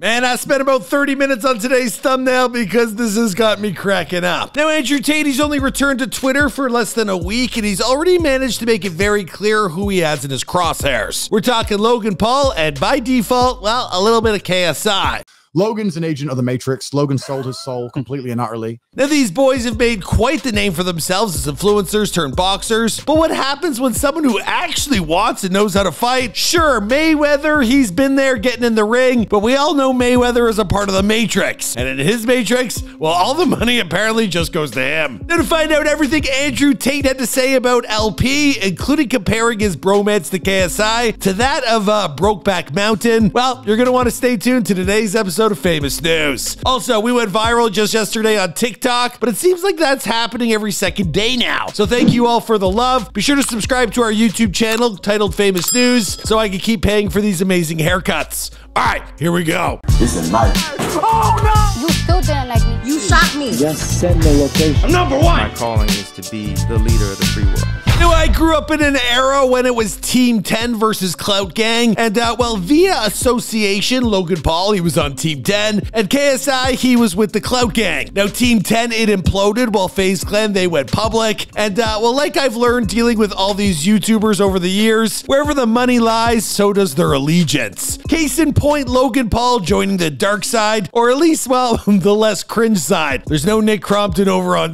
Man, I spent about 30 minutes on today's thumbnail because this has got me cracking up. Now, Andrew Tate, he's only returned to Twitter for less than a week, and he's already managed to make it very clear who he has in his crosshairs. We're talking Logan Paul, and by default, well, a little bit of KSI. Logan's an agent of the Matrix. Logan sold his soul completely and utterly. Now, these boys have made quite the name for themselves as influencers turned boxers, but what happens when someone who actually wants and knows how to fight? Sure, Mayweather, he's been there getting in the ring, but we all know Mayweather is a part of the Matrix. And in his Matrix, well, all the money apparently just goes to him. Now, to find out everything Andrew Tate had to say about LP, including comparing his bromance to KSI to that of Brokeback Mountain, well, you're going to want to stay tuned to today's episode of Famous News. Also, we went viral just yesterday on TikTok, but it seems like that's happening every second day now. So thank you all for the love. Be sure to subscribe to our YouTube channel titled Famous News so I can keep paying for these amazing haircuts. All right, here we go. This is nice. Oh no! You still didn't like me. You shot me. Just send the location. I'm number one. My calling is to be the leader of the free world. Now, I grew up in an era when it was Team 10 versus Clout Gang, and well, via association, Logan Paul, he was on Team 10, and KSI, he was with the Clout Gang. Now, Team 10, it imploded, while FaZe Clan, they went public, and well, like I've learned dealing with all these YouTubers over the years, wherever the money lies, so does their allegiance. Case in point, Logan Paul joining the dark side, or at least, well, the less cringe side. There's no Nick Crompton over on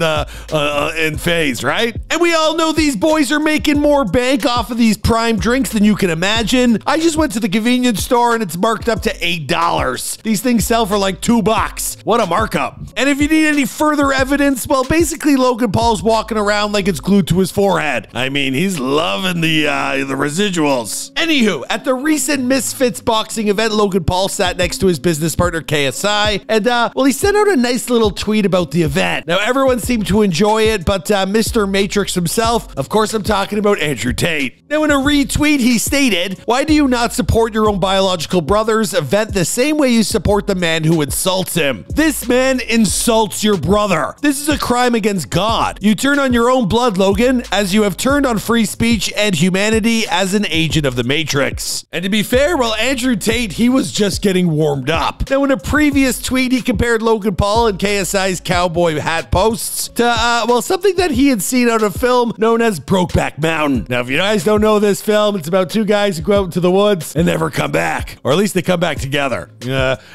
in FaZe, right? And we all know these boys are making more bank off of these prime drinks than you can imagine. I just went to the convenience store and it's marked up to $8. These things sell for like $2. What a markup. And if you need any further evidence, well, basically Logan Paul's walking around like it's glued to his forehead. I mean, he's loving the residuals. Anywho, at the recent Misfits boxing event, Logan Paul sat next to his business partner KSI, and well, he sent out a nice little tweet about the event. Now, everyone seemed to enjoy it, but Mr. Matrix himself, of course, I'm talking about Andrew Tate. Now, in a retweet, he stated, "Why do you not support your own biological brother's event the same way you support the man who insults him? This man insults your brother. This is a crime against God. You turn on your own blood, Logan, as you have turned on free speech and humanity as an agent of the Matrix." And to be fair, well, Andrew Tate, he was just getting warmed up. Now, in a previous tweet, he compared Logan Paul and KSI's cowboy hat posts to, well, something that he had seen on a film known as Brokeback Mountain. Now, if you guys don't know this film, it's about two guys who go out into the woods and never come back. Or at least they come back together.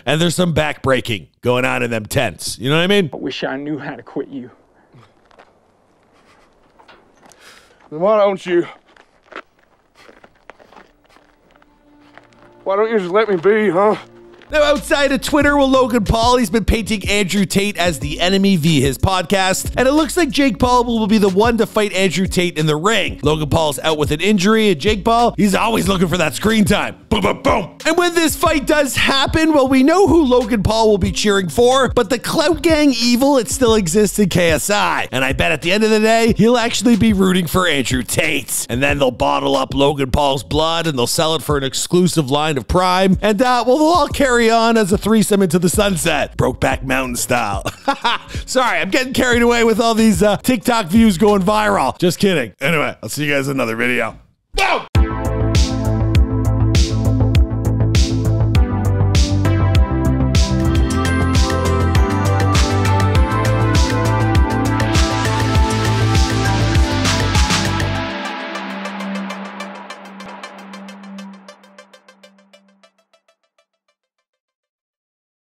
And there's some backbreaking going on in them tents. You know what I mean? I wish I knew how to quit you. Then why don't you just let me be, huh? Now, outside of Twitter, well, Logan Paul, he's been painting Andrew Tate as the enemy via his podcast, and it looks like Jake Paul will be the one to fight Andrew Tate in the ring. Logan Paul's out with an injury, and Jake Paul, he's always looking for that screen time. Boom, boom, boom. And when this fight does happen, well, we know who Logan Paul will be cheering for, but the Clout Gang evil, it still exists in KSI. And I bet at the end of the day, he'll actually be rooting for Andrew Tate. And then they'll bottle up Logan Paul's blood, and they'll sell it for an exclusive line of Prime, and well, they'll all carry on as a threesome into the sunset, Brokeback Mountain style. Sorry, I'm getting carried away with all these TikTok views going viral. Just kidding. Anyway, I'll see you guys in another video. Boom!